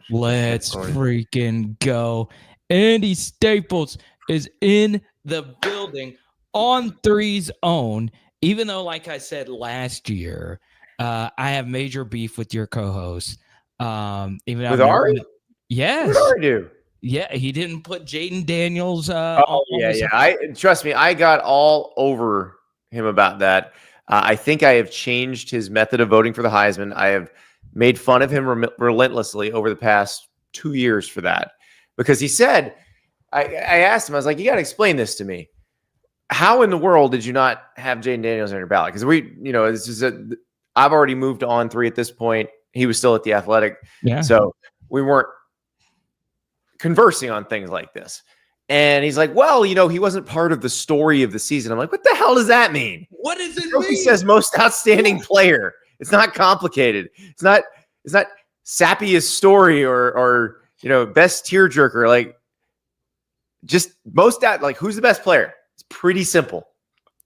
Let's freaking go. Andy Staples is in the building on three's own. Even though, like I said last year, I have major beef with your co-host. Even with Ari? Yes. What did Ari do? Yeah, he didn't put Jaden Daniels. Trust me, I got all over him about that. I think I have changed his method of voting for the Heisman. I have made fun of him relentlessly over the past 2 years for that, because he said, I asked him, I was like, you got to explain this to me. How in the world did you not have Jaden Daniels on your ballot? Because I've already moved to On3 at this point. He was still at the Athletic. Yeah. So we weren't conversing on things like this. And he's like, well, he wasn't part of the story of the season. I'm like, what the hell does that mean? What does it mean? He says most outstanding player. It's not complicated. It's not sappiest story or best tearjerker. Like, just most out, like, who's the best player? It's pretty simple.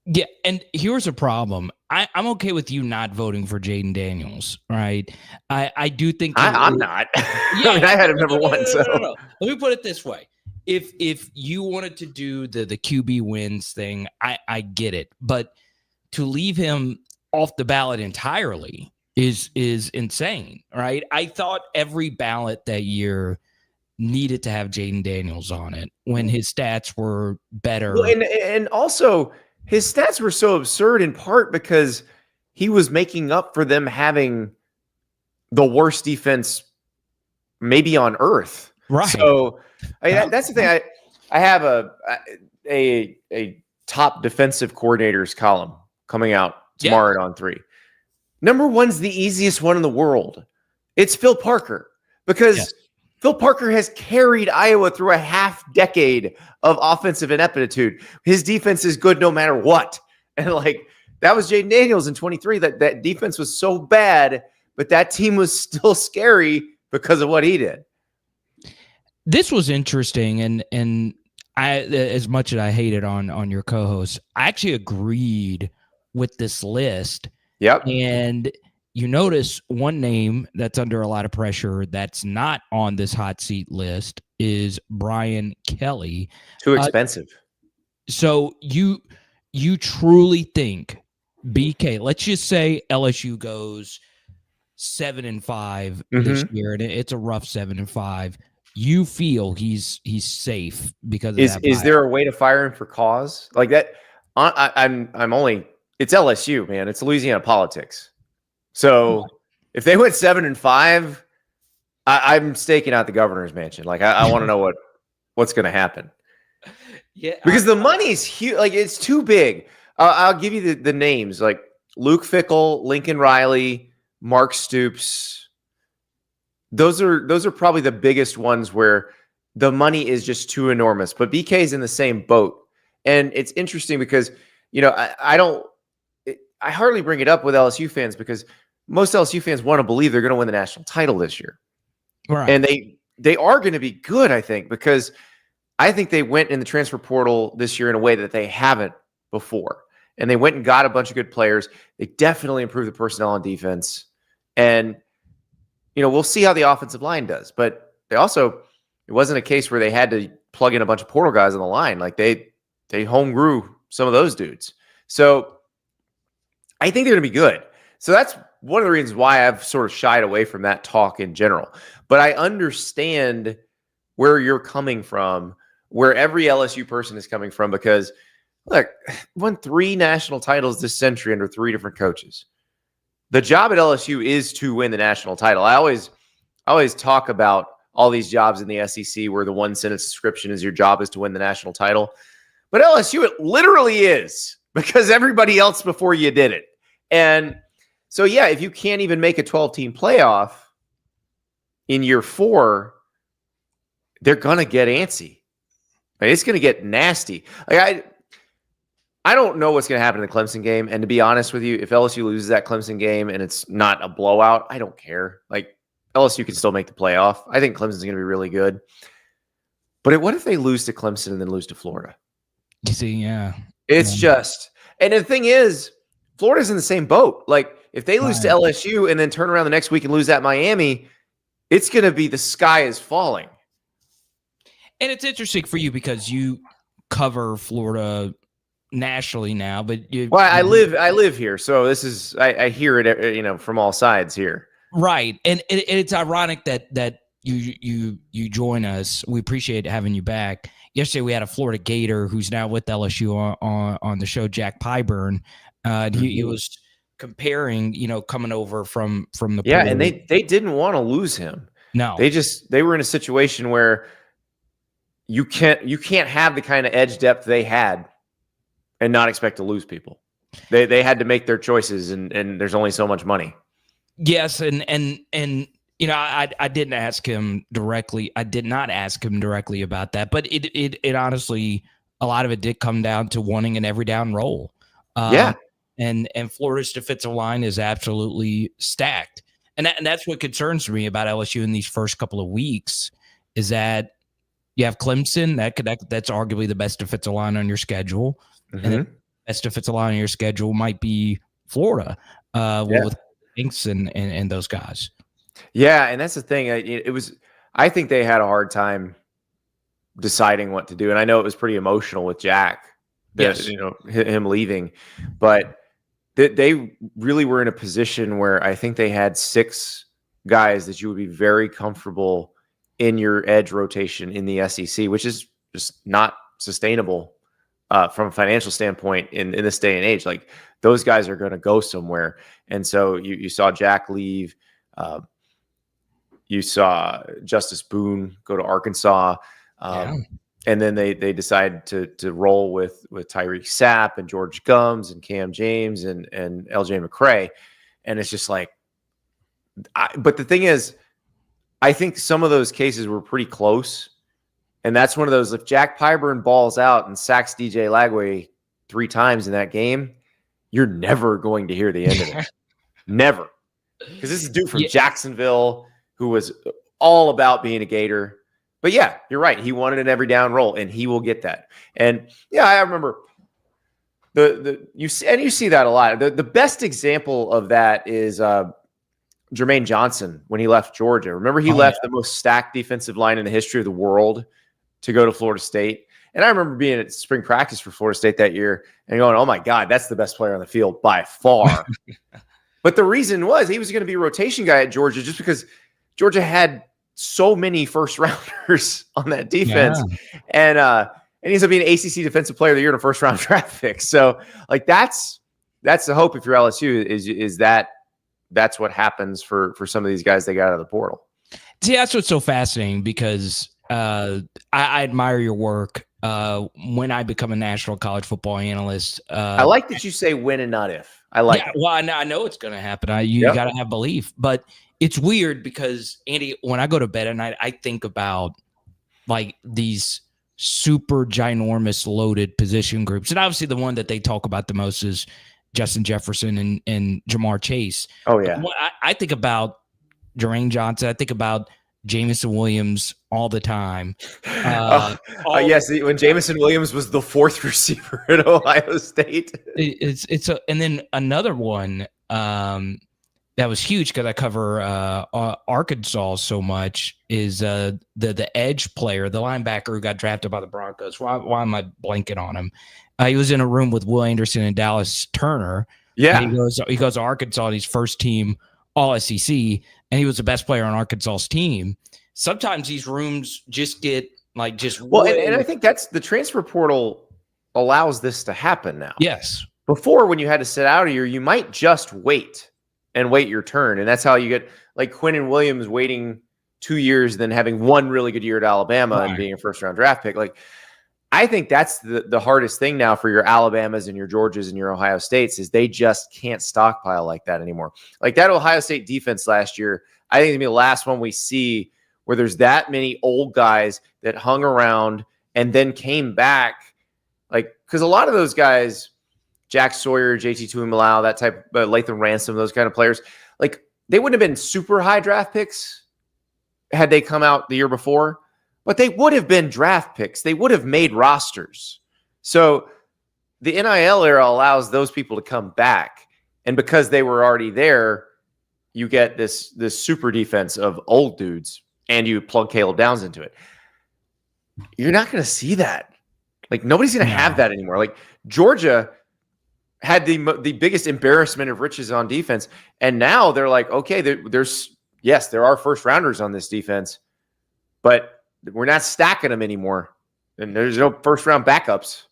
Yeah, and here's a problem. I'm okay with you not voting for Jaden Daniels, right? I do think I'm not. Yeah, I had him number one. No. Let me put it this way: if you wanted to do the QB wins thing, I get it, but to leave him off the ballot entirely is insane, right? I thought every ballot that year needed to have Jaden Daniels on it when his stats were better, and also. His stats were so absurd in part because he was making up for them having the worst defense maybe on earth. Right. So that's the thing. I have a top defensive coordinators column coming out tomorrow at On3. Number one's the easiest one in the world. It's Phil Parker, because Phil Parker has carried Iowa through a half decade of offensive ineptitude. His defense is good no matter what. And that was Jaden Daniels in 23. That defense was so bad, but that team was still scary because of what he did. This was interesting, and I, as much as I hated on your co-host, I actually agreed with this list. Yep. And you notice one name that's under a lot of pressure that's not on this hot seat list is Brian Kelly. Too expensive. So you truly think BK, let's just say LSU goes 7-5 this year, and it's a rough 7-5. You feel he's safe because of that. Is there a way to fire him for cause like that? It's LSU, man. It's Louisiana politics. So if they went 7-5, I'm staking out the governor's mansion. I want to know what's going to happen. Yeah, because the money's huge. It's too big. I'll give you the names, like Luke Fickell, Lincoln Riley, Mark Stoops. Those are probably the biggest ones where the money is just too enormous. But BK is in the same boat, and it's interesting because I hardly bring it up with LSU fans because most LSU fans want to believe they're going to win the national title this year. Right. And they are going to be good, I think, because I think they went in the transfer portal this year in a way that they haven't before. And they went and got a bunch of good players. They definitely improved the personnel on defense. And, we'll see how the offensive line does. But it wasn't a case where they had to plug in a bunch of portal guys on the line. They home grew some of those dudes. So I think they're going to be good. So that's one of the reasons why I've sort of shied away from that talk in general. But I understand where you're coming from, where every LSU person is coming from, because look, won 3 national titles this century under 3 different coaches. The job at LSU is to win the national title. I always talk about all these jobs in the SEC where the one sentence description is your job is to win the national title. But LSU, it literally is, because everybody else before you did it. And so, yeah, if you can't even make a 12-team playoff in year 4, they're going to get antsy. It's going to get nasty. I don't know what's going to happen in the Clemson game. And to be honest with you, if LSU loses that Clemson game and it's not a blowout, I don't care. LSU can still make the playoff. I think Clemson's going to be really good. But what if they lose to Clemson and then lose to Florida? You see, yeah. It's just, and the thing is, Florida's in the same boat. If they lose to LSU and then turn around the next week and lose at Miami, it's going to be the sky is falling. And it's interesting for you because you cover Florida nationally now, but I live here, so this is I hear it, from all sides here. Right, and it's ironic that you join us. We appreciate having you back. Yesterday we had a Florida Gator who's now with LSU on the show, Jack Pyburn. He was comparing, coming over from the and they didn't want to lose him. No, they were in a situation where you can't have the kind of edge depth they had and not expect to lose people. They had to make their choices, and there's only so much money. Yes, and I didn't ask him directly. I did not ask him directly about that, but it honestly, a lot of it did come down to wanting an every down role. And Florida's defensive line is absolutely stacked, and that's what concerns me about LSU in these first couple of weeks is that you have Clemson that's arguably the best defensive line on your schedule, and the best defensive line on your schedule might be Florida with Inks and those guys. Yeah, and that's the thing. I think they had a hard time deciding what to do, and I know it was pretty emotional with Jack. Yes, him leaving, but they really were in a position where I think they had 6 guys that you would be very comfortable in your edge rotation in the SEC, which is just not sustainable from a financial standpoint in this day and age. Like those guys are going to go somewhere. And so you saw Jack leave. You saw Justice Boone go to Arkansas. And then they decided to roll with Tyreek Sapp and George Gums and Cam James and LJ McCray. And it's just like, but the thing is, I think some of those cases were pretty close. And that's one of those, if Jack Pyburn balls out and sacks DJ Lagway 3 times in that game, you're never going to hear the end of it. Never. Because this is a dude from Jacksonville who was all about being a Gator. But yeah, you're right. He wanted an every down role, and he will get that. And yeah, I remember you see that a lot. The best example of that is Jermaine Johnson when he left Georgia. Remember, he left the most stacked defensive line in the history of the world to go to Florida State. And I remember being at spring practice for Florida State that year and going, oh my God, that's the best player on the field by far. But the reason was he was going to be a rotation guy at Georgia just because Georgia had so many first rounders on that defense. Yeah. And he ends up being ACC Defensive Player of the Year and a first round draft pick. So like that's the hope if you're LSU is that that's what happens for some of these guys they got out of the portal. See, that's what's so fascinating because I admire your work. When I become a national college football analyst, I like that you say when and not if. I like it. Well, I know it's going to happen. You got to have belief, but it's weird because Andy, when I go to bed at night, I think about like these super ginormous loaded position groups. And obviously the one that they talk about the most is Justin Jefferson and Jamar Chase. Oh yeah. I think about Jermaine Johnson. I think about Jamison Williams all the time. Yes, when Jamison Williams was the 4th receiver at Ohio State. And then another one that was huge because I cover Arkansas so much is the edge player, the linebacker who got drafted by the Broncos. Why am I blanking on him? He was in a room with Will Anderson and Dallas Turner. Yeah, he goes to Arkansas and he's first team All SEC, and he was the best player on Arkansas's team. Sometimes these rooms just get like just and I think that's the transfer portal allows this to happen now. Yes, before when you had to sit out a year, you might just wait your turn, and that's how you get like Quinnen Williams waiting 2 years, then having one really good year at Alabama and being a first round draft pick. Like I think that's the hardest thing now for your Alabamas and your Georgias and your Ohio States is they just can't stockpile like that anymore. Like that Ohio State defense last year, I think it's going to be the last one we see where there's that many old guys that hung around and then came back. Like, because a lot of those guys, Jack Sawyer, JT Tuimoloau, that type, Latham Ransom, those kind of players, like they wouldn't have been super high draft picks had they come out the year before. But they would have been draft picks. They would have made rosters. So the NIL era allows those people to come back. And because they were already there, you get this super defense of old dudes and you plug Caleb Downs into it. You're not going to see that. Like, nobody's going to have that anymore. Like, Georgia had the biggest embarrassment of riches on defense, and now they're like, okay, there are first rounders on this defense, but we're not stacking them anymore, and there's no first round backups.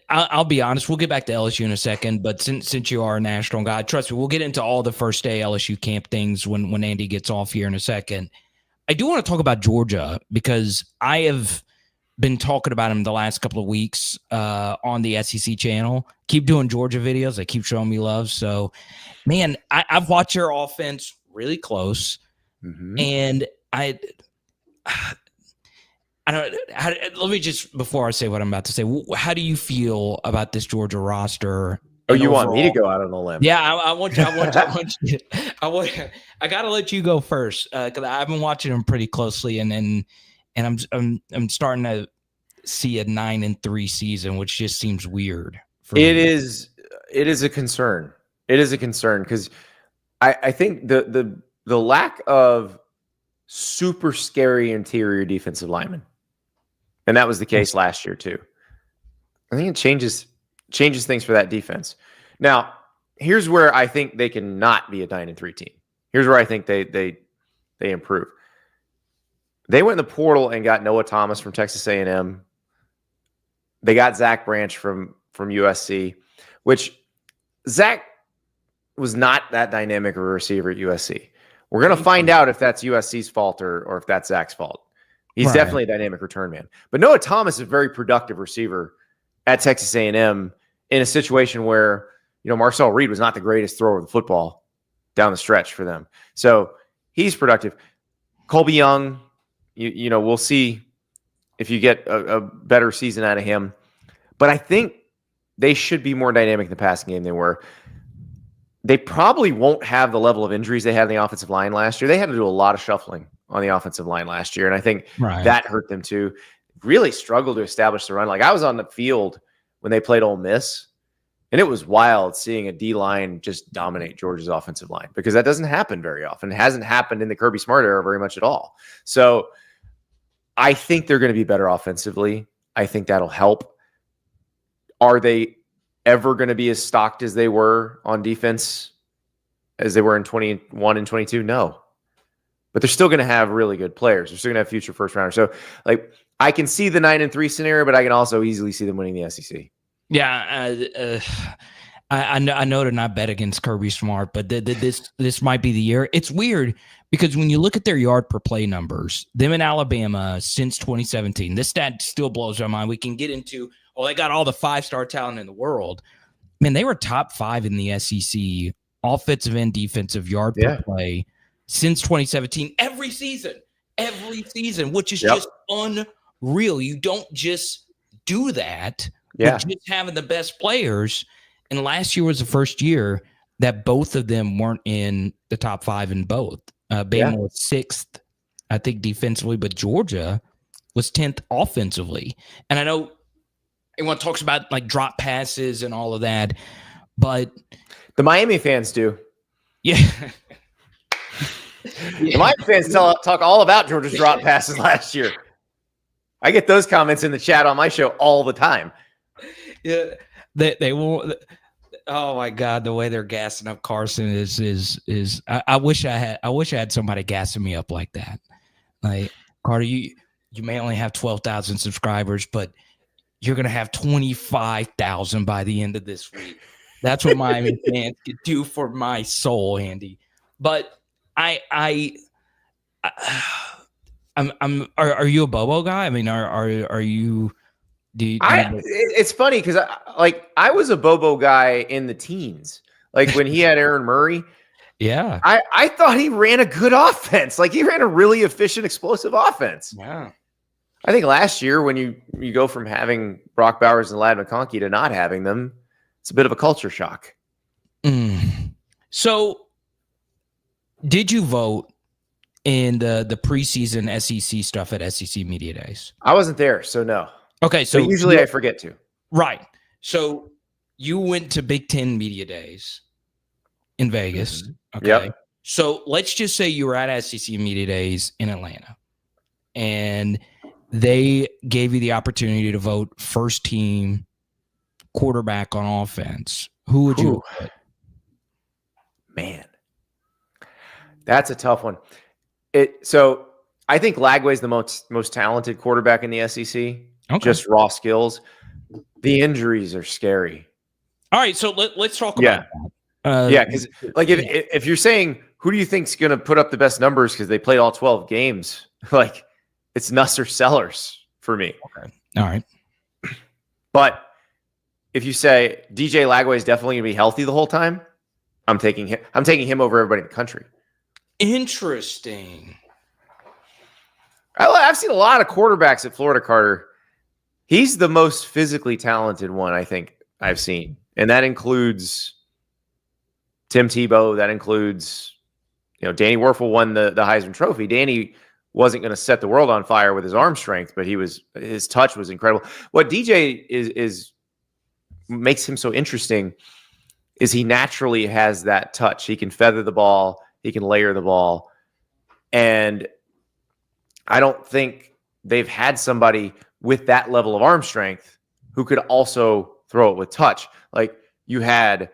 I'll be honest. We'll get back to LSU in a second, but since you are a national guy, trust me, we'll get into all the first day LSU camp things when Andy gets off here in a second. I do want to talk about Georgia because I have been talking about him the last couple of weeks on the SEC channel. Keep doing Georgia videos. They keep showing me love. So, man, I've watched your offense really close, and I don't. Let me just, before I say what I'm about to say, how do you feel about this Georgia roster? Oh, you want me to go out on a limb? Yeah, I want you. I got to let you go first because I've been watching them pretty closely, and I'm starting to see a 9-3 season, which just seems weird. It is a concern. It is a concern because I think the lack of super scary interior defensive linemen, and that was the case last year too. I think it changes things for that defense. Now, here's where I think they cannot be a 9-3 team. Here's where I think they improve. They went in the portal and got Noah Thomas from Texas A&M. They got Zach Branch from USC, which Zach was not that dynamic of a receiver at USC. We're going to find out if that's USC's fault or if that's Zach's fault. He's definitely a dynamic return man. But Noah Thomas is a very productive receiver at Texas A&M in a situation where, Marcel Reed was not the greatest thrower of the football down the stretch for them. So he's productive. Colby Young, we'll see if you get a better season out of him. But I think they should be more dynamic in the passing game than they were. They probably won't have the level of injuries they had in the offensive line last year. They had to do a lot of shuffling on the offensive line last year, and I think that hurt them too. Really struggled to establish the run. Like, I was on the field when they played Ole Miss, and it was wild seeing a D-line just dominate Georgia's offensive line because that doesn't happen very often. It hasn't happened in the Kirby Smart era very much at all. So I think they're going to be better offensively. I think that'll help. Are they ever going to be as stocked as they were on defense as they were in 21 and 22? No. But they're still going to have really good players. They're still going to have future first rounders. So, like, I can see the 9-3 scenario, but I can also easily see them winning the SEC. Yeah, I know to not bet against Kirby Smart, but this might be the year. It's weird because when you look at their yard per play numbers, them in Alabama since 2017, this stat still blows my mind. We can get into, they got all the 5-star talent in the world. Man, they were top 5 in the SEC offensive and defensive yard per play since 2017. Every season, which is just unreal. You don't just do that. With just having the best players. And last year was the first year that both of them weren't in the top 5 in both. Bama was 6th, I think, defensively, but Georgia was 10th offensively. And I know everyone talks about like drop passes and all of that, but the Miami fans do. Yeah. The Miami fans talk all about Georgia's drop passes last year. I get those comments in the chat on my show all the time. Yeah, they won't. Oh my God, the way they're gassing up Carson is. I wish I had somebody gassing me up like that. Like, Carter, you may only have 12,000 subscribers, but you're gonna have 25,000 by the end of this week. That's what Miami fans could do for my soul, Andy. But are you a Bobo guy? I mean, are you? It's funny because I was a Bobo guy in the teens, like when he had Aaron Murray. Yeah, I thought he ran a good offense. Like, he ran a really efficient, explosive offense. Yeah, I think last year when you go from having Brock Bowers and Ladd McConkey to not having them, it's a bit of a culture shock. So, did you vote in the preseason SEC stuff at SEC Media Days? I wasn't there, so no. Okay, so usually I forget to. Right. So you went to Big Ten Media Days. in Vegas. Okay. Yep. So let's just say you were at SEC Media Days in Atlanta and they gave you the opportunity to vote first team quarterback on offense. Who would you put? Man, that's a tough one. So I think Lagway's the most talented quarterback in the SEC. Okay. Just raw skills. The injuries are scary. All right, so let's talk about that. Because if you're saying who do you think's going to put up the best numbers because they played all 12 games, like it's Nuss or Sellers for me. Okay. All right. But if you say DJ Lagway is definitely going to be healthy the whole time, I'm taking him. I'm taking him over everybody in the country. Interesting. I've seen a lot of quarterbacks at Florida, Carter. He's the most physically talented one I think I've seen. And that includes Tim Tebow. That includes, Danny Werfel won the Heisman Trophy. Danny wasn't going to set the world on fire with his arm strength, but his touch was incredible. What DJ is makes him so interesting is he naturally has that touch. He can feather the ball. He can layer the ball. And I don't think they've had somebody with that level of arm strength who could also throw it with touch. Like you had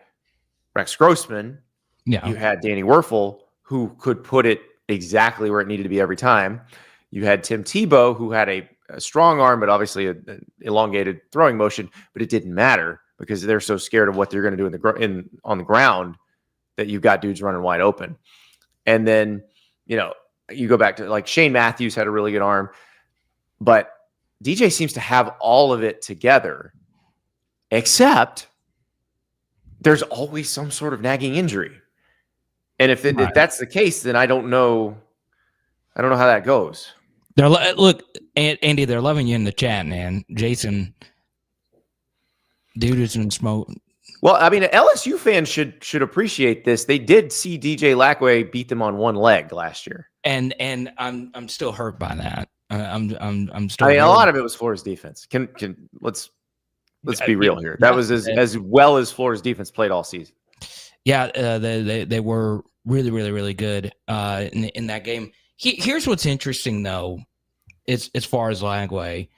Rex Grossman. Yeah. You had Danny Werfel, who could put it exactly where it needed to be every time. You had Tim Tebow, who had a strong arm, but obviously an elongated throwing motion, but it didn't matter because they're so scared of what they're going to do on the ground that you've got dudes running wide open. And then, you go back to like Shane Matthews had a really good arm, but DJ seems to have all of it together, except there's always some sort of nagging injury. And if that's the case, then I don't know how that goes. Look, Andy, they're loving you in the chat, man. Jason, dude is in smoke. Well, I mean, LSU fans should appreciate this. They did see DJ Lagway beat them on one leg last year, and I'm still hurt by that. I'm still. I mean, a lot of it was Florida's defense. Let's be real here. That was as well as Florida's defense played all season. Yeah, they were really, really, really good in that game. Here's what's interesting, though, is as far as Lagway,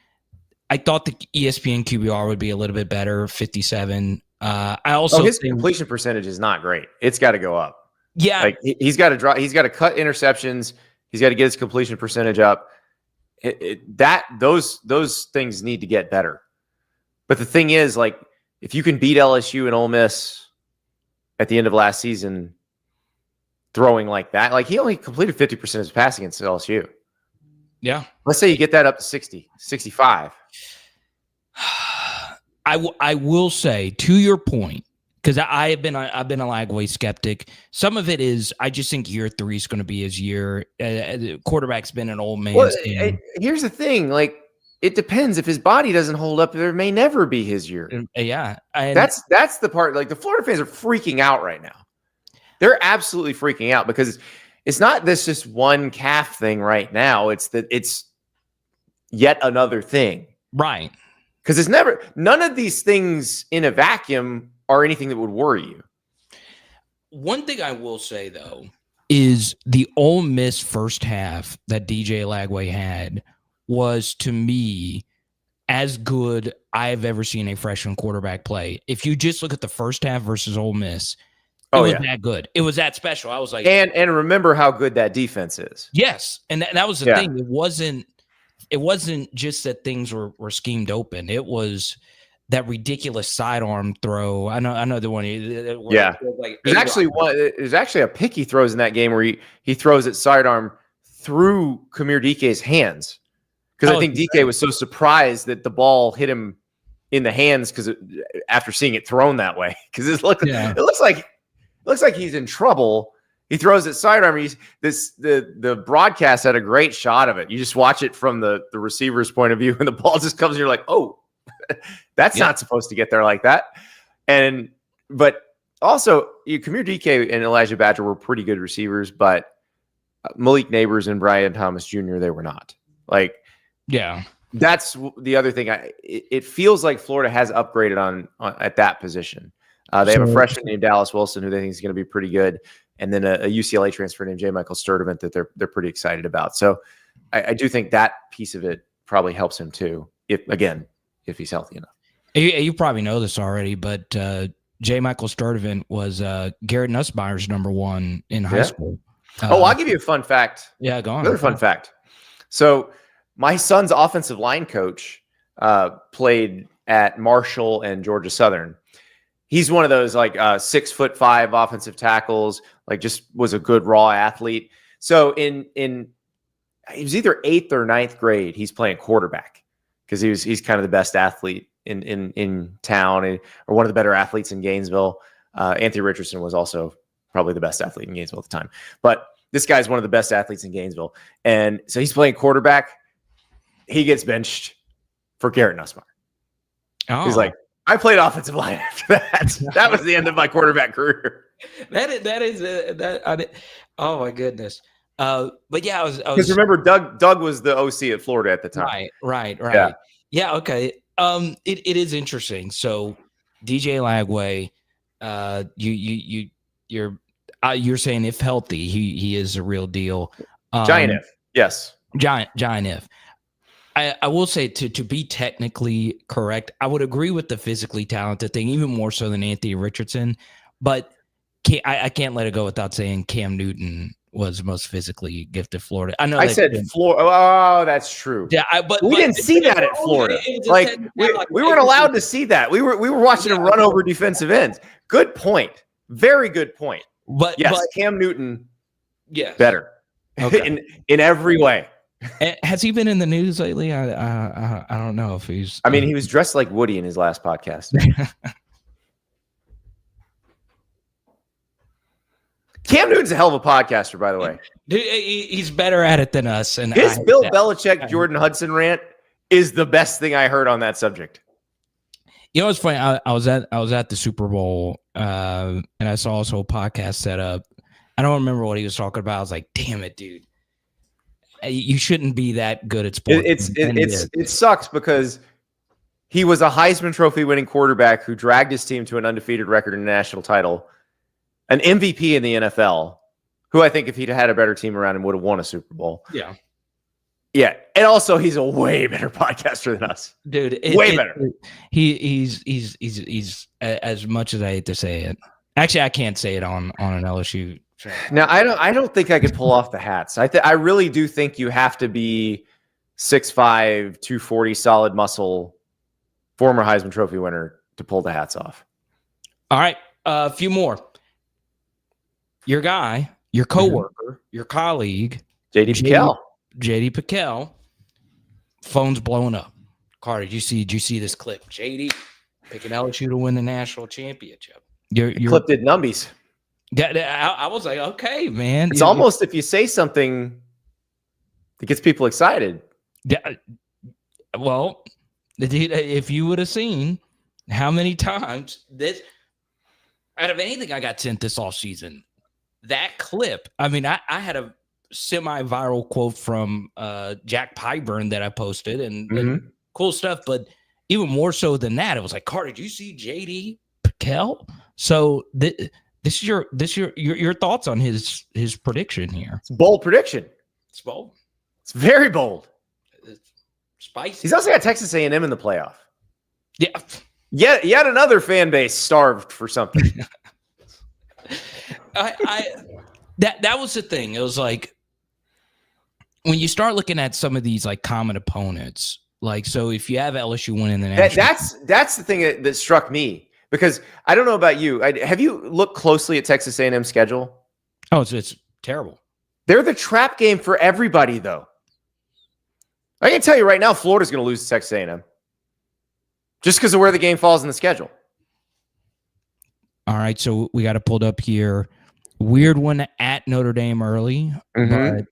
I thought the ESPN QBR would be a little bit better, 57. I also his completion percentage is not great. It's got to go up. Yeah, like he's got to drop. He's got to cut interceptions. He's got to get his completion percentage up. Those things need to get better. But the thing is, like, if you can beat LSU and Ole Miss at the end of last season, throwing like that, like he only completed 50% of his passing against LSU. Yeah. Let's say you get that up to 60, 65. I will say, to your point, because I've been a Lagway skeptic. Some of it is I just think year 3 is going to be his year. Quarterback's been an old man's game. Here's the thing, like it depends. If his body doesn't hold up, there may never be his year. Yeah, that's the part. Like the Florida fans are freaking out right now. They're absolutely freaking out because it's not this just one calf thing right now. It's yet another thing, right? Because none of these things in a vacuum are anything that would worry you. One thing I will say, though, is the Ole Miss first half that DJ Lagway had was, to me, as good I've ever seen a freshman quarterback play. If you just look at the first half versus Ole Miss, it was that good. It was that special. I was like, and remember how good that defense is. Yes, and that was the thing. It wasn't just that things were schemed open. It was that ridiculous sidearm throw. I know the one. There's actually a pick he throws in that game where he throws it sidearm through Kamir Dike's hands because I think Dike was so surprised that the ball hit him in the hands after seeing it thrown that way because it looks like he's in trouble. He throws it sidearm. The broadcast had a great shot of it. You just watch it from the receiver's point of view, and the ball just comes, and you're like, oh, that's not supposed to get there like that. But also, Kamir Dike and Elijah Badger were pretty good receivers, but Malik Neighbors and Brian Thomas Jr., they were not. Like, yeah, that's the other thing. It feels like Florida has upgraded on at that position. They have a freshman named Dallas Wilson who they think is going to be pretty good, and then a UCLA transfer named J. Michael Sturdivant that they're pretty excited about. So I do think that piece of it probably helps him too, if he's healthy enough. You probably know this already, but J. Michael Sturdivant was Garrett Nussmeier's number 1 in high school. I'll give you a fun fact. Yeah, go on. Another fun fact. So my son's offensive line coach played at Marshall and Georgia Southern. He's one of those like 6'5" offensive tackles, like just was a good raw athlete. So in he was either 8th or 9th grade, he's playing quarterback because he's kind of the best athlete in town, or one of the better athletes in Gainesville. Anthony Richardson was also probably the best athlete in Gainesville at the time. But this guy's one of the best athletes in Gainesville. And so he's playing quarterback. He gets benched for Garrett Nussmeier. Oh. He's like, I played offensive line after that. That was the end of my quarterback career. Oh my goodness. But yeah, I was because remember Doug was the OC at Florida at the time. Right. Yeah. Okay. It is interesting. So DJ Lagway, you're saying if healthy, he is a real deal. Giant if. Yes. Giant if. I will say to be technically correct, I would agree with the physically talented thing, even more so than Anthony Richardson. But I can't let it go without saying Cam Newton was the most physically gifted Florida. I know I said Florida. Oh, that's true. Yeah, but we didn't see that at Florida. Like we weren't allowed to see that. We were watching him run over defensive ends. Good point. Very good point. But Cam Newton, better in every way. Has he been in the news lately? I don't know if he's. I mean, he was dressed like Woody in his last podcast. Cam Newton's a hell of a podcaster, by the way. Dude, he's better at it than us. And his Bill Belichick, Jordan Hudson rant is the best thing I heard on that subject. You know, it's funny. I was at the Super Bowl, and I saw his whole podcast set up. I don't remember what he was talking about. I was like, "Damn it, dude! You shouldn't be that good at sports." It sucks because he was a Heisman Trophy winning quarterback who dragged his team to an undefeated record in a national title, an MVP in the NFL, who I think if he'd had a better team around him would have won a Super Bowl. Yeah, and also he's a way better podcaster than us, dude. Way better. He's as much as I hate to say it. Actually, I can't say it on an LSU. Now, I don't think I could pull off the hats. I really do think you have to be 6'5", 240, solid muscle, former Heisman Trophy winner to pull the hats off. All right, a few more. Your guy, your coworker, your colleague, JD Pickell. JD Pickell, phone's blowing up. Carter, did you see this clip? JD picking LSU to win the national championship. Your clip did numbies. I was like, okay, man. It's almost if you say something that gets people excited. Yeah. Well, if you would have seen how many times this, out of anything I got sent this off season, that clip. I mean, I had a semi-viral quote from Jack Pyburn that I posted and cool stuff, but even more so than that, it was like, Carter, did you see JD Pickell? So this is your thoughts on his prediction here. It's a bold prediction. It's bold. It's very bold. It's spicy. He's also got Texas A&M in the playoff. Yeah. Yet another fan base starved for something. That was the thing. It was like when you start looking at some of these like common opponents, like so if you have LSU winning the national, that's the thing that struck me because I don't know about you. Have you looked closely at Texas A&M's schedule? Oh, it's terrible. They're the trap game for everybody, though. I can tell you right now, Florida's going to lose to Texas A&M just because of where the game falls in the schedule. All right, so we got it pulled up here. Weird one at Notre Dame early, but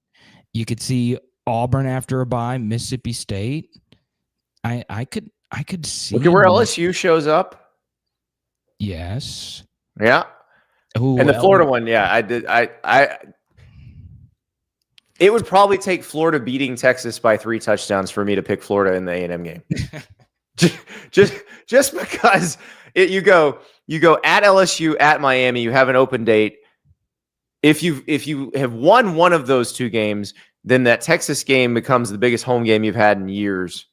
you could see Auburn after a bye, Mississippi State. I could see. Look at where LSU shows up. Yes. Yeah. Ooh, and the Florida one, yeah, I did. It would probably take Florida beating Texas by 3 touchdowns for me to pick Florida in the A&M game. just because You go at LSU, at Miami. You have an open date. If you have won one of those two games, then that Texas game becomes the biggest home game you've had in years,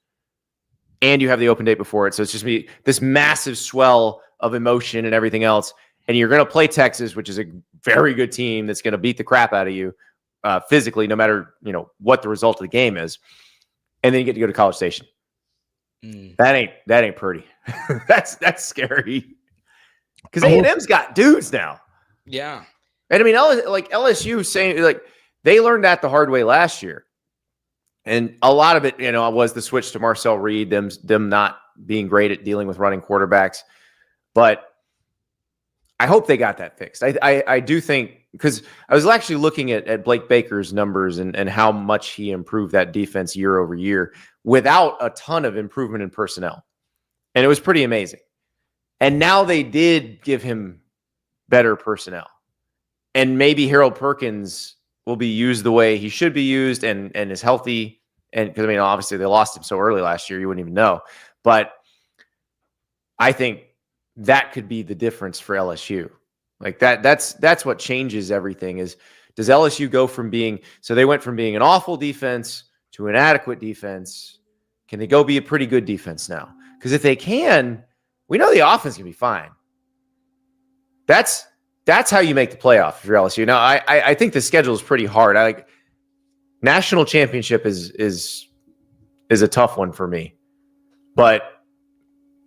and you have the open date before it. So it's just be this massive swell of emotion and everything else. And you're going to play Texas, which is a very good team that's going to beat the crap out of you physically, no matter what the result of the game is. And then you get to go to College Station. That ain't pretty. that's scary. Because A&M's got dudes now. Yeah. And I mean, LSU saying, like, they learned that the hard way last year. And a lot of it, was the switch to Marcel Reed, them not being great at dealing with running quarterbacks. But I hope they got that fixed. I do think, because I was actually looking at Blake Baker's numbers and how much he improved that defense year over year without a ton of improvement in personnel. And it was pretty amazing. And now they did give him better personnel. And maybe Harold Perkins will be used the way he should be used and is healthy. And because, obviously they lost him so early last year, you wouldn't even know. But I think that could be the difference for LSU. Like that's what changes everything. Is does LSU go from being, so they went from being an awful defense to an adequate defense. Can they go be a pretty good defense now? Because if they can, we know the offense can be fine. That's how you make the playoff if you're LSU. Now, I think the schedule is pretty hard. National championship is a tough one for me. But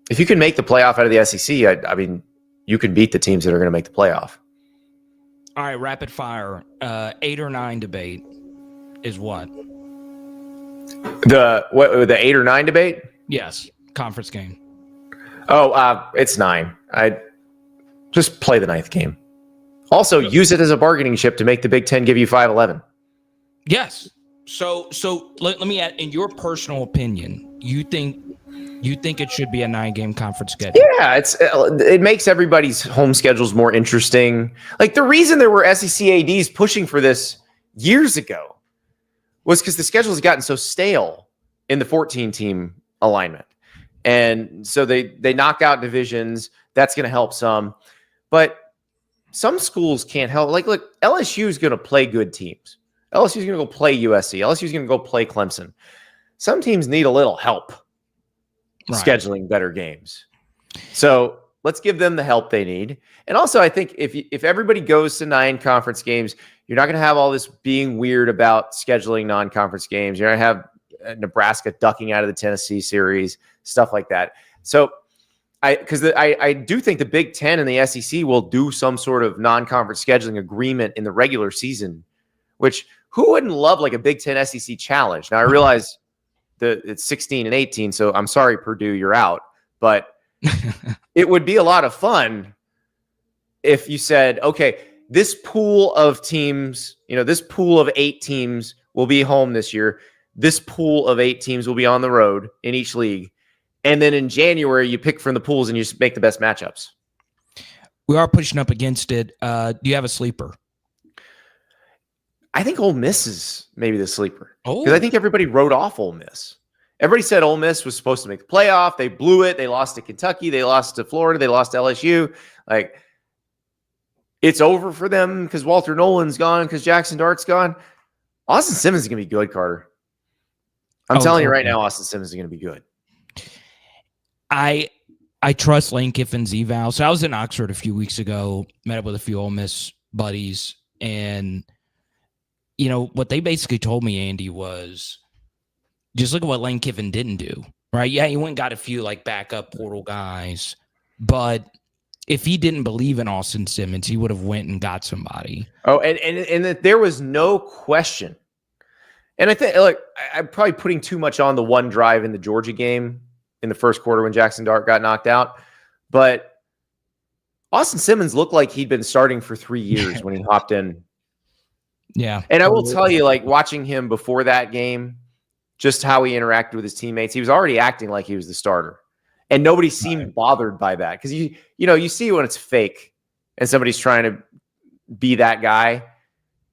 if you can make the playoff out of the SEC, I mean, you can beat the teams that are going to make the playoff. All right, rapid fire. 8 or 9 debate is what? The 8 or 9 debate? Yes, conference game. Oh, it's 9. I just play the 9th game. Also, use it as a bargaining chip to make the Big Ten give you 5-11. Yes. So let me add, in your personal opinion, you think it should be a 9-game conference schedule? Yeah, it makes everybody's home schedules more interesting. Like, the reason there were SEC ADs pushing for this years ago was because the schedule has gotten so stale in the 14-team alignment. And so they knocked out divisions. That's going to help some. But some schools can't help. Like, look, LSU is going to play good teams. LSU is going to go play USC. LSU is going to go play Clemson. Some teams need a little help scheduling better games. So let's give them the help they need. And also, I think if everybody goes to 9 conference games, you're not going to have all this being weird about scheduling non-conference games. You're going to have Nebraska ducking out of the Tennessee series, stuff like that. So I do think the Big Ten and the SEC will do some sort of non-conference scheduling agreement in the regular season, which who wouldn't love like a Big Ten SEC challenge? Now I realize it's 16 and 18, so I'm sorry, Purdue, you're out. But it would be a lot of fun if you said, okay, this pool of teams, this pool of 8 teams will be home this year. This pool of 8 teams will be on the road in each league. And then in January, you pick from the pools and you just make the best matchups. We are pushing up against it. Do you have a sleeper? I think Ole Miss is maybe the sleeper. Because I think everybody wrote off Ole Miss. Everybody said Ole Miss was supposed to make the playoff. They blew it. They lost to Kentucky. They lost to Florida. They lost to LSU. Like, it's over for them because Walter Nolan's gone, because Jackson Dart's gone. Austin Simmons is going to be good, Carter. I'm telling you right now, Austin Simmons is going to be good. I trust Lane Kiffin's eval. So I was in Oxford a few weeks ago, met up with a few Ole Miss buddies, and what they basically told me, Andy, was just look at what Lane Kiffin didn't do, right? Yeah, he went and got a few like backup portal guys, but if he didn't believe in Austin Simmons, he would have went and got somebody. Oh, and that there was no question. And I think, look, I'm probably putting too much on the one drive in the Georgia game in the first quarter when Jackson Dart got knocked out. But Austin Simmons looked like he'd been starting for 3 years when he hopped in. Yeah. And I will tell you, like, watching him before that game, just how he interacted with his teammates, he was already acting like he was the starter. And nobody seemed bothered by that. Because, you see when it's fake and somebody's trying to be that guy.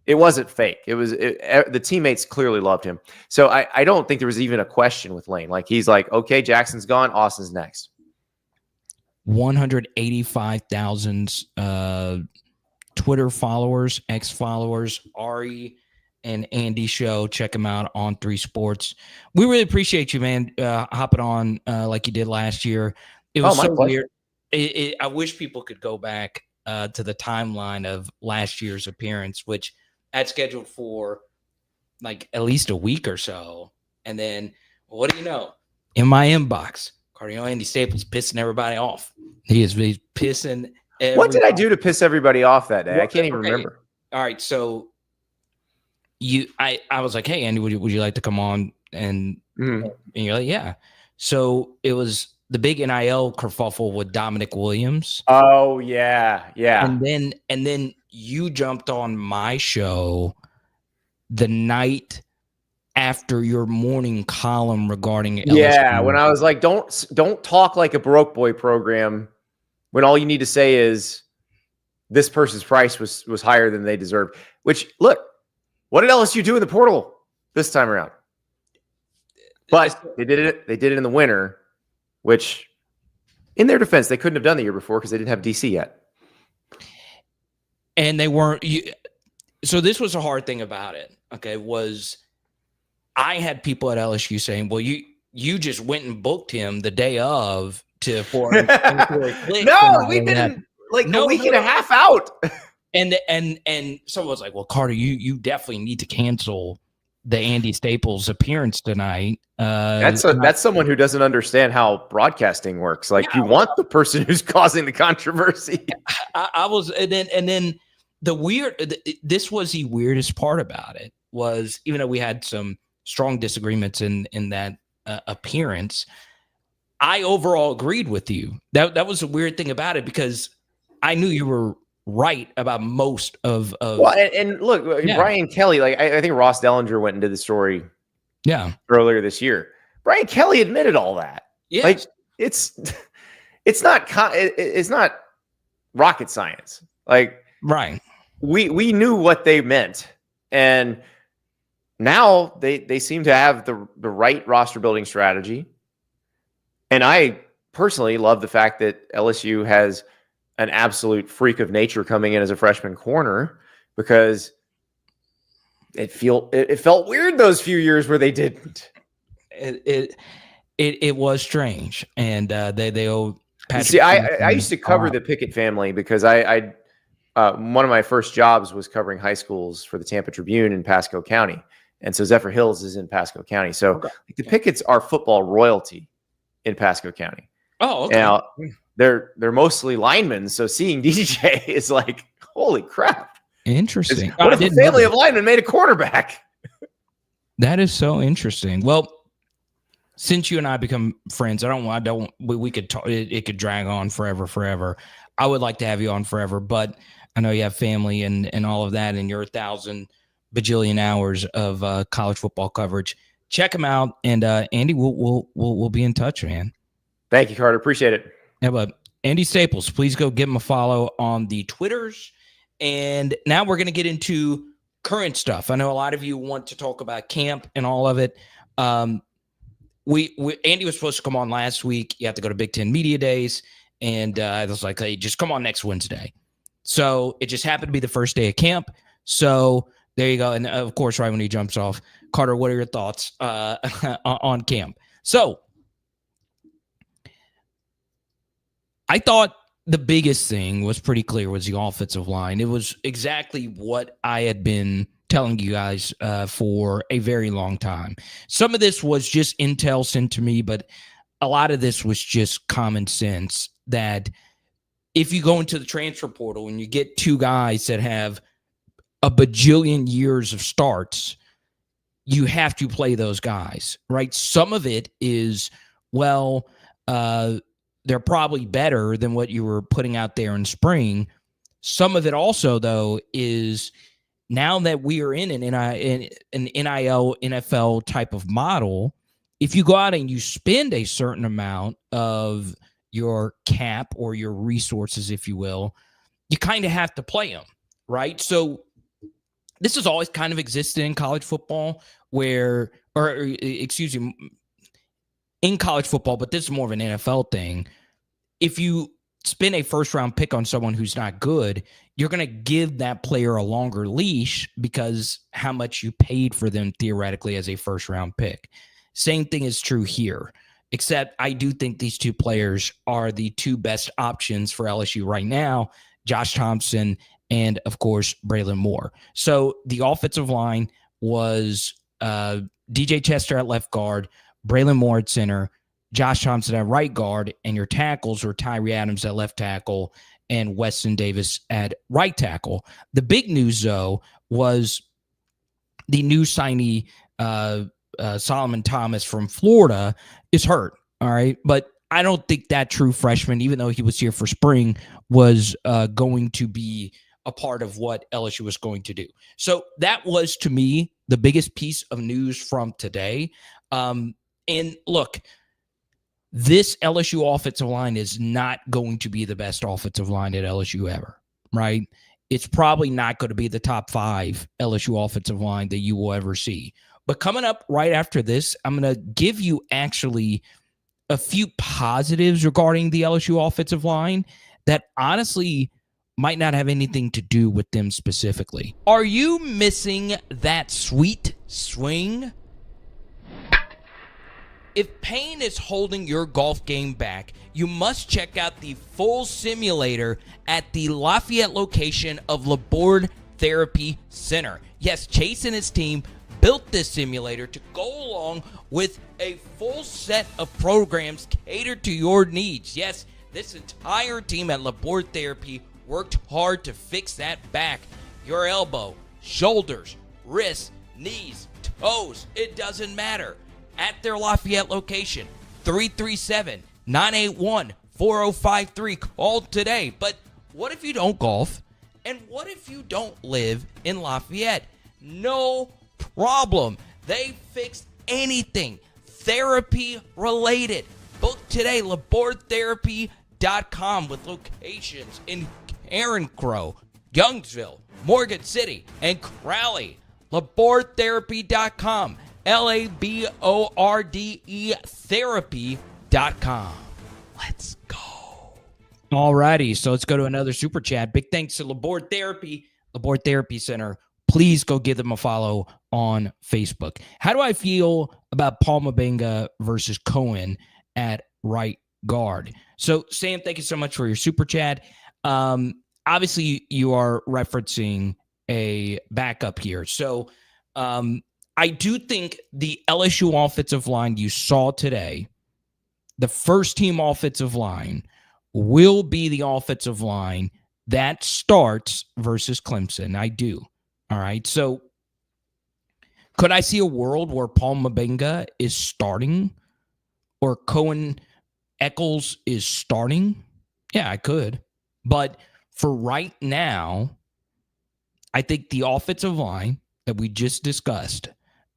It wasn't fake. The teammates clearly loved him. So I don't think there was even a question with Lane. Like, he's like, okay, Jackson's gone. Austin's next. 185,000 Twitter followers, X followers, Ari and Andy show. Check them out on 3 Sports. We really appreciate you, man, hopping on like you did last year. It was my so pleasure. weird. I wish people could go back to the timeline of last year's appearance, which I had scheduled for like at least a week or so. And then, what do you know? In my inbox, Cardio Andy Staples pissing everybody off. He's pissing everybody. What did I do to piss everybody off that day? I can't even remember. All right, so I was like, hey, Andy, would you like to come on? And you're like, yeah. So it was the big NIL kerfuffle with Dominic Williams. Oh, yeah. And then you jumped on my show the night after your morning column regarding LSU. Yeah, when I was like, don't talk like a broke boy program when all you need to say is this person's price was higher than they deserved. Which, look, what did LSU do in the portal this time around? But they did it in the winter, which in their defense, they couldn't have done the year before because they didn't have DC yet. And they weren't. So this was a hard thing about it. Okay, was I had people at LSU saying, "Well, you just went and booked him the day of for a click." No, we didn't. Like a week and a half out. And someone was like, "Well, Carter, you definitely need to cancel the Andy Staples appearance tonight." That's someone who doesn't understand how broadcasting works. Like, you want the person who's causing the controversy. I was, and then this was the weirdest part about it was, even though we had some strong disagreements in that appearance, I overall agreed with you. That was a weird thing about it because I knew you were right about most of well, and look, Brian Kelly, like I think Ross Dellinger went and did the story earlier this year. Brian Kelly admitted all that. Yeah, like it's not rocket science. Like, right, we knew what they meant, and now they seem to have the right roster building strategy. And I personally love the fact that LSU has an absolute freak of nature coming in as a freshman corner, because it felt weird those few years where they didn't. It was strange, and they owe Patrick. See, I used to cover the Pickett family because I one of my first jobs was covering high schools for the Tampa Tribune in Pasco County, and so Zephyr Hills is in Pasco County. So the Picketts are football royalty in Pasco County. Oh, okay. Now, they're mostly linemen, so seeing DJ is like, holy crap. Interesting. What if a family of linemen made a quarterback? That is so interesting. Well, since you and I become friends, we could talk, it could drag on forever. I would like to have you on forever, but I know you have family and all of that, and your 1,000 bajillion hours of college football coverage. Check them out, and Andy, we'll be in touch, man. Thank you, Carter. Appreciate it. Yeah, but Andy Staples, please go give him a follow on the Twitters. And now we're going to get into current stuff. I know a lot of you want to talk about camp and all of it. Andy was supposed to come on last week. You have to go to Big Ten Media Days. And I was like, hey, just come on next Wednesday. So it just happened to be the first day of camp. So there you go. And of course, right when he jumps off, Carter, what are your thoughts on camp? So I thought the biggest thing was pretty clear was the offensive line. It was exactly what I had been telling you guys for a very long time. Some of this was just intel sent to me, but a lot of this was just common sense that if you go into the transfer portal and you get 2 guys that have a bajillion years of starts, you have to play those guys, right? Some of it is, they're probably better than what you were putting out there in spring. Some of it also, though, is now that we are in an NIL, NFL type of model, if you go out and you spend a certain amount of your cap or your resources, if you will, you kind of have to play them, right? So this has always kind of existed in college football in college football, but this is more of an NFL thing. If you spend a first-round pick on someone who's not good, you're going to give that player a longer leash because how much you paid for them theoretically as a first-round pick. Same thing is true here, except I do think these two players are the two best options for LSU right now, Josh Thompson and, of course, Braylon Moore. So the offensive line was DJ Chester at left guard, Braylon Moore at center, Josh Thompson at right guard, and your tackles were Tyree Adams at left tackle and Weston Davis at right tackle. The big news, though, was the new signee, Solomon Thomas from Florida, is hurt. All right. But I don't think that true freshman, even though he was here for spring, was going to be a part of what LSU was going to do. So that was, to me, the biggest piece of news from today. And look, this LSU offensive line is not going to be the best offensive line at LSU ever, right? It's probably not going to be the top 5 LSU offensive line that you will ever see. But coming up right after this, I'm going to give you actually a few positives regarding the LSU offensive line that honestly might not have anything to do with them specifically. Are you missing that sweet swing? If pain is holding your golf game back, you must check out the full simulator at the Lafayette location of Laborde Therapy Center. Yes, Chase and his team built this simulator to go along with a full set of programs catered to your needs. Yes, this entire team at Laborde Therapy worked hard to fix that back, your elbow, shoulders, wrists, knees, toes, it doesn't matter. At their Lafayette location, 337-981-4053. Call today. But what if you don't golf? And what if you don't live in Lafayette? No problem. They fixed anything therapy related. Book today, labordetherapy.com, with locations in Carencro, Youngsville, Morgan City, and Crowley. Labordetherapy.com. LABORDE therapy.com. Let's go. All righty. So let's go to another super chat. Big thanks to Laborde Therapy, Laborde Therapy Center. Please go give them a follow on Facebook. How do I feel about Paul Mabenga versus Cohen at right guard? So, Sam, thank you so much for your super chat. Obviously, you are referencing a backup here. So, I do think the LSU offensive line you saw today, the first team offensive line, will be the offensive line that starts versus Clemson. I do. All right. So could I see a world where Paul Mabenga is starting or Cohen Eccles is starting? Yeah, I could. But for right now, I think the offensive line that we just discussed,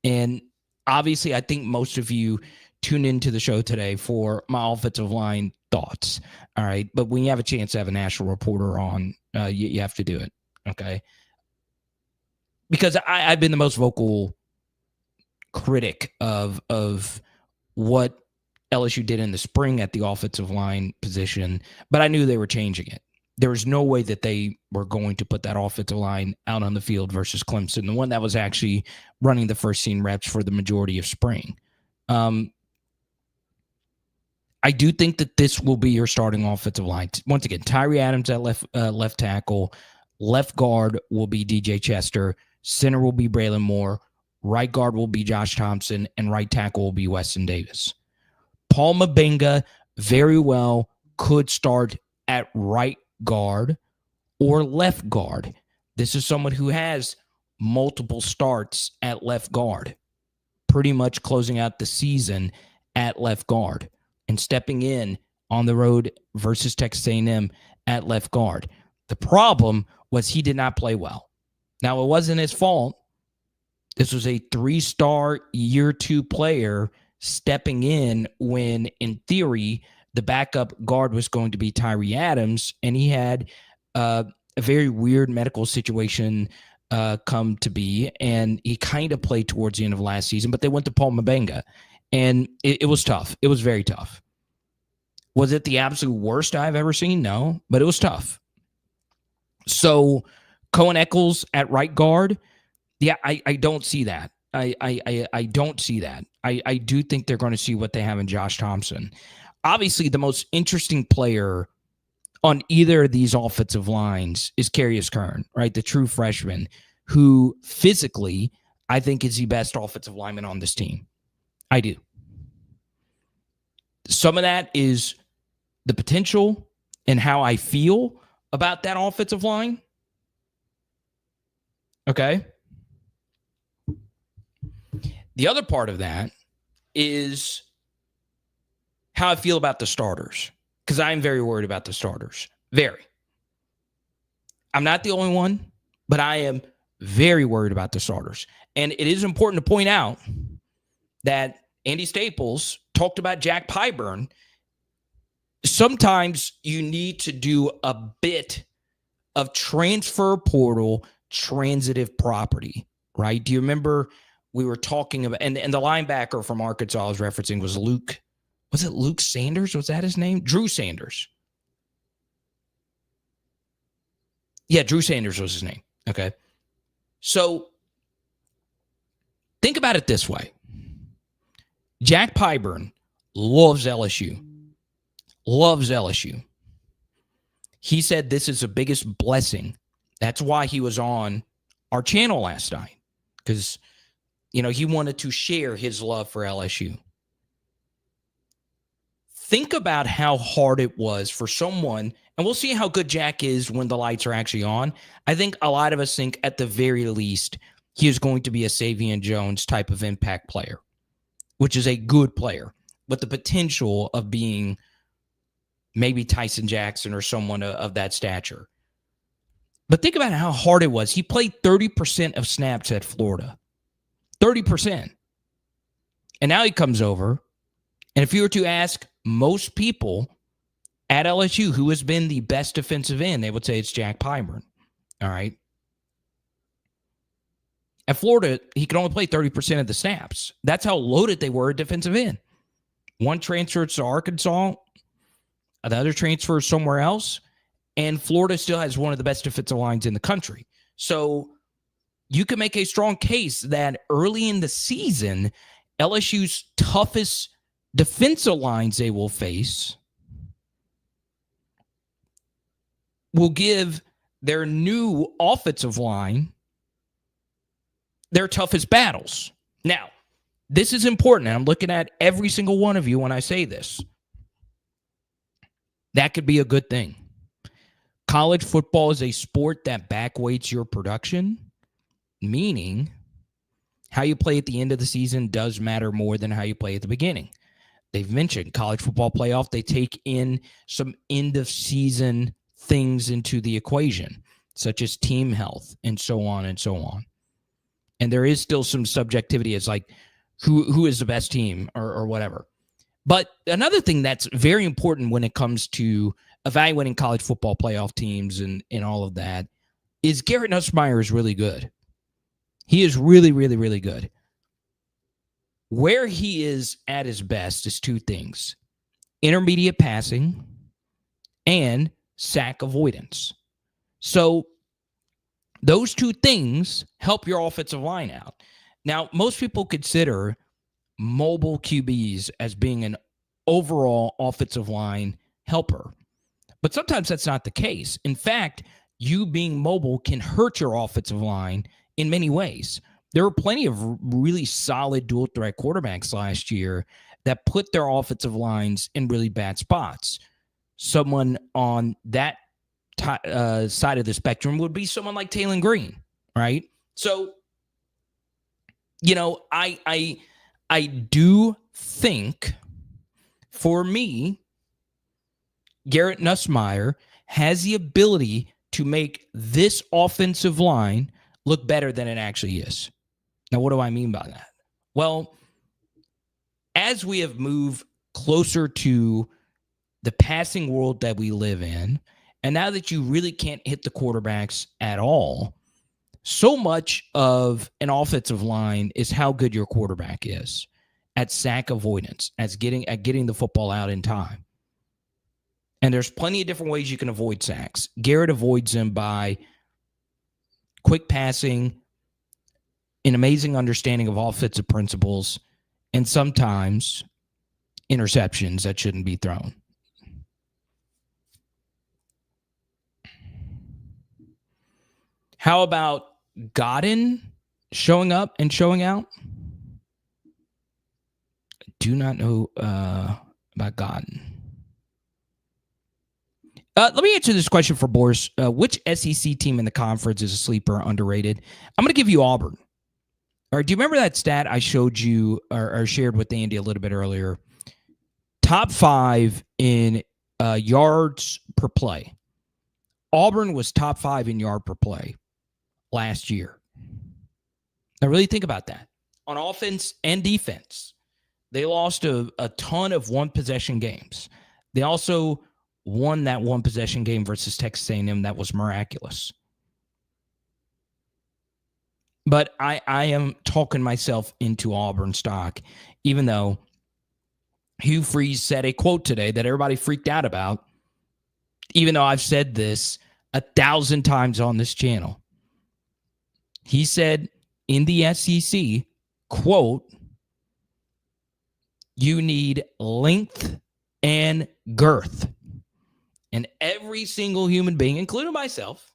and obviously, I think most of you tune into the show today for my offensive line thoughts. All right. But when you have a chance to have a national reporter on, you have to do it. Okay. Because I've been the most vocal critic of what LSU did in the spring at the offensive line position, but I knew they were changing it. There was no way that they were going to put that offensive line out on the field versus Clemson, the one that was actually running the first team reps for the majority of spring. I do think that this will be your starting offensive line. Once again, Tyree Adams at left tackle, left guard will be DJ Chester, center will be Braylon Moore, right guard will be Josh Thompson, and right tackle will be Weston Davis. Paul Mabenga very well could start at right guard or left guard. This is someone who has multiple starts at left guard, pretty much closing out the season at left guard and stepping in on the road versus Texas A&M at left guard. The problem was he did not play well. Now, it wasn't his fault. This was a 3-star year 2 player stepping in when, in theory, the backup guard was going to be Tyree Adams, and he had a very weird medical situation come to be, and he kind of played towards the end of last season, but they went to Paul Mabenga, and it was tough. It was very tough. Was it the absolute worst I've ever seen? No, but it was tough. So Cohen Eccles at right guard, yeah, I don't see that. I don't see that. I do think they're going to see what they have in Josh Thompson. Obviously, the most interesting player on either of these offensive lines is Carius Kern, right? The true freshman who physically I think is the best offensive lineman on this team. I do. Some of that is the potential and how I feel about that offensive line. Okay. The other part of that is how I feel about the starters, because I'm very worried about the starters. Very. I'm not the only one, but I am very worried about the starters. And it is important to point out that Andy Staples talked about Jack Pyburn. Sometimes you need to do a bit of transfer portal transitive property, right? Do you remember we were talking about, and the linebacker from Arkansas I was referencing was Luke. Was it Luke Sanders? Was that his name? Drew Sanders. Yeah, Drew Sanders was his name. Okay. So think about it this way. Jack Pyburn loves LSU. Loves LSU. He said this is the biggest blessing. That's why he was on our channel last night. Because, he wanted to share his love for LSU. Think about how hard it was for someone, and we'll see how good Jack is when the lights are actually on. I think a lot of us think at the very least he is going to be a Savion Jones type of impact player, which is a good player with the potential of being maybe Tyson Jackson or someone of that stature. But think about how hard it was. He played 30% of snaps at Florida. 30%. And now he comes over, and if you were to ask most people at LSU who has been the best defensive end, they would say it's Jack Pyburn. All right. At Florida, he could only play 30% of the snaps. That's how loaded they were at defensive end. One transferred to Arkansas, the other transfers somewhere else, and Florida still has one of the best defensive lines in the country. So you can make a strong case that early in the season, LSU's toughest defensive lines they will face will give their new offensive line their toughest battles. Now, this is important, and I'm looking at every single one of you when I say this. That could be a good thing. College football is a sport that backweights your production, meaning how you play at the end of the season does matter more than how you play at the beginning. They've mentioned college football playoff. They take in some end-of-season things into the equation, such as team health and so on and so on. And there is still some subjectivity. It's like, who is the best team or whatever. But another thing that's very important when it comes to evaluating college football playoff teams and all of that is Garrett Nussmeier is really good. He is really, really, really good. Where he is at his best is two things: intermediate passing and sack avoidance. So those two things help your offensive line out. Now, most people consider mobile QBs as being an overall offensive line helper, but sometimes that's not the case. In fact, you being mobile can hurt your offensive line in many ways. There were plenty of really solid dual threat quarterbacks last year that put their offensive lines in really bad spots. Someone on that side of the spectrum would be someone like Taylon Green, right? So, I do think, for me, Garrett Nussmeier has the ability to make this offensive line look better than it actually is. Now, what do I mean by that? Well, as we have moved closer to the passing world that we live in, and now that you really can't hit the quarterbacks at all, so much of an offensive line is how good your quarterback is at sack avoidance, at getting the football out in time. And there's plenty of different ways you can avoid sacks. Garrett avoids them by quick passing, an amazing understanding of offensive principles, and sometimes interceptions that shouldn't be thrown. How about Godin showing up and showing out? I do not know about Godin. Let me answer this question for Boris. Which SEC team in the conference is a sleeper underrated? I'm going to give you Auburn. All right, do you remember that stat I showed you or shared with Andy a little bit earlier? Top 5 in yards per play. Auburn was top 5 in yard per play last year. Now, really think about that. On offense and defense, they lost a ton of one-possession games. They also won that one-possession game versus Texas A&M that was miraculous. But I am talking myself into Auburn stock, even though Hugh Freeze said a quote today that everybody freaked out about, even though I've said this 1,000 times on this channel. He said in the SEC, quote, you need length and girth. And every single human being, including myself,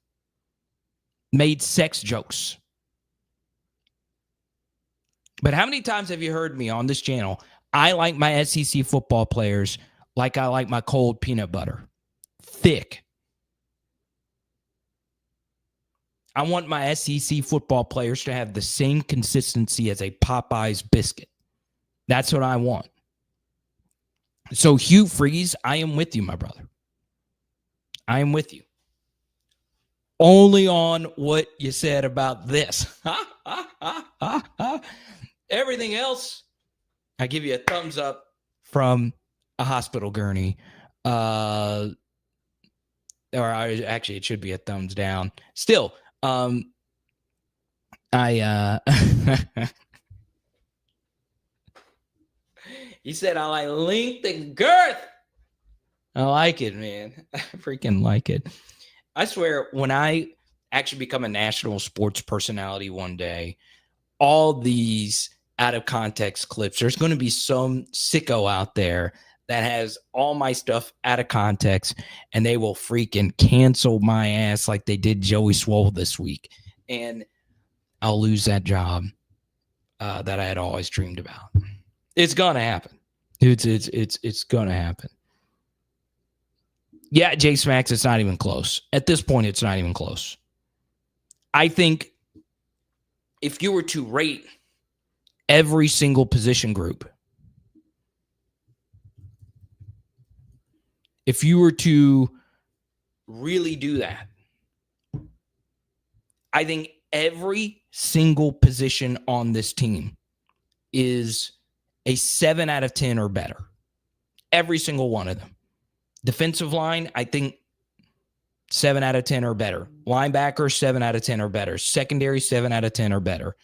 made sex jokes. But how many times have you heard me on this channel? I like my SEC football players like I like my cold peanut butter. Thick. I want my SEC football players to have the same consistency as a Popeye's biscuit. That's what I want. So Hugh Freeze, I am with you, my brother. I am with you. Only on what you said about this. Everything else, I give you a thumbs up from a hospital gurney. Actually, it should be a thumbs down. Still, he said, I like length and girth. I like it, man. I freaking like it. I swear, when I actually become a national sports personality one day, all these out of context clips, there's going to be some sicko out there that has all my stuff out of context, and they will freaking cancel my ass like they did Joey Swole this week. And I'll lose that job that I had always dreamed about. It's going to happen. It's going to happen. Yeah, J Smacks, it's not even close. At this point, it's not even close. I think if you were to rate every single position group, if you were to really do that, I think every single position on this team is a 7 out of 10 or better. Every single one of them. Defensive line, I think 7 out of 10 or better. Linebacker, 7 out of 10 or better. Secondary, 7 out of 10 or better.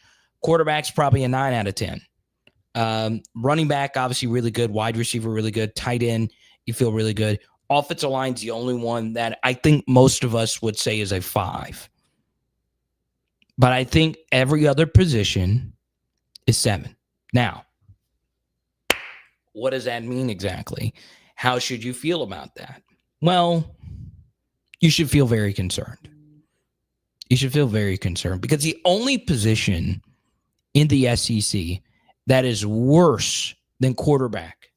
Quarterback's probably a 9 out of 10. Running back, obviously really good. Wide receiver, really good. Tight end, you feel really good. Offensive line's the only one that I think most of us would say is a 5. But I think every other position is 7. Now, what does that mean exactly? How should you feel about that? Well, you should feel very concerned. You should feel very concerned because the only position in the SEC that is worse than quarterback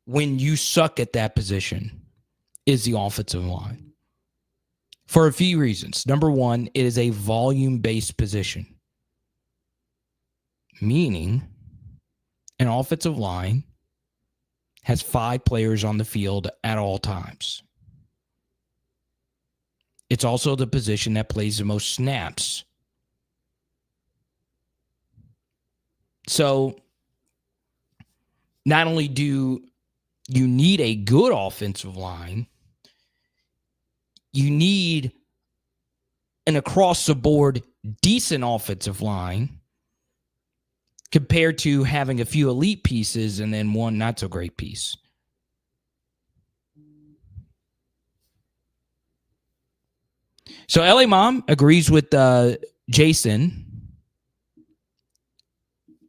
when you suck at that position is the offensive line. For a few reasons. Number one, it is a volume-based position, meaning an offensive line has 5 players on the field at all times. It's also the position that plays the most snaps. So, not only do you need a good offensive line, you need an across-the-board decent offensive line compared to having a few elite pieces and then one not-so-great piece. So LA Mom agrees with Jason,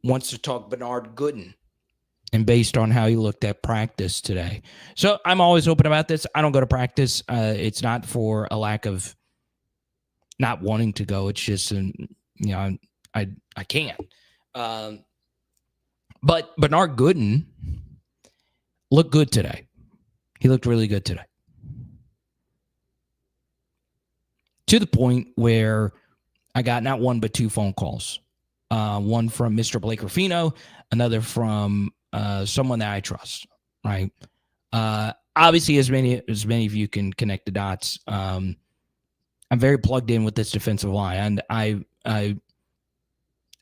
wants to talk Bernard Gooden, and based on how he looked at practice today. So I'm always open about this. I don't go to practice. It's not for a lack of not wanting to go. It's just, I can't. But Bernard Gooden looked good today. He looked really good today. To the point where I got not one but two phone calls. One from Mr. Blake Ruffino, another from someone that I trust, right? Obviously, as many of you can connect the dots, I'm very plugged in with this defensive line. And I've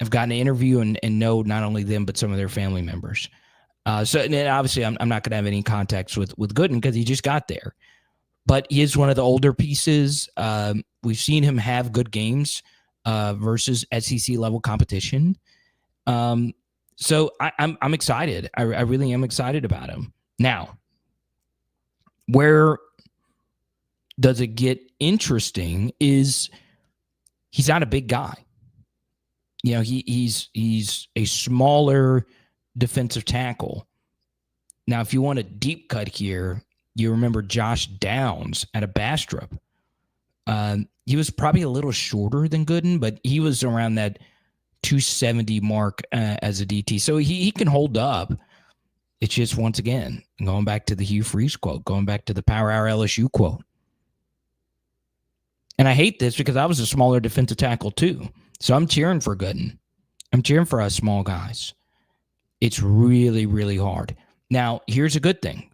gotten an interview and know not only them, but some of their family members. So and then obviously, I'm not going to have any contacts with Gooden because he just got there. But he is one of the older pieces. We've seen him have good games versus SEC level competition. So I'm excited. I really am excited about him. Now, where does it get interesting is he's not a big guy. You know, he's a smaller defensive tackle. Now, if you want a deep cut here, you remember Josh Downs at a Bastrop. He was probably a little shorter than Gooden, but he was around that 270 mark as a DT. So he can hold up. It's just, once again, going back to the Hugh Freeze quote, going back to the Power Hour LSU quote. And I hate this because I was a smaller defensive tackle too. So I'm cheering for Gooden. I'm cheering for us small guys. It's really, really hard. Now, here's a good thing,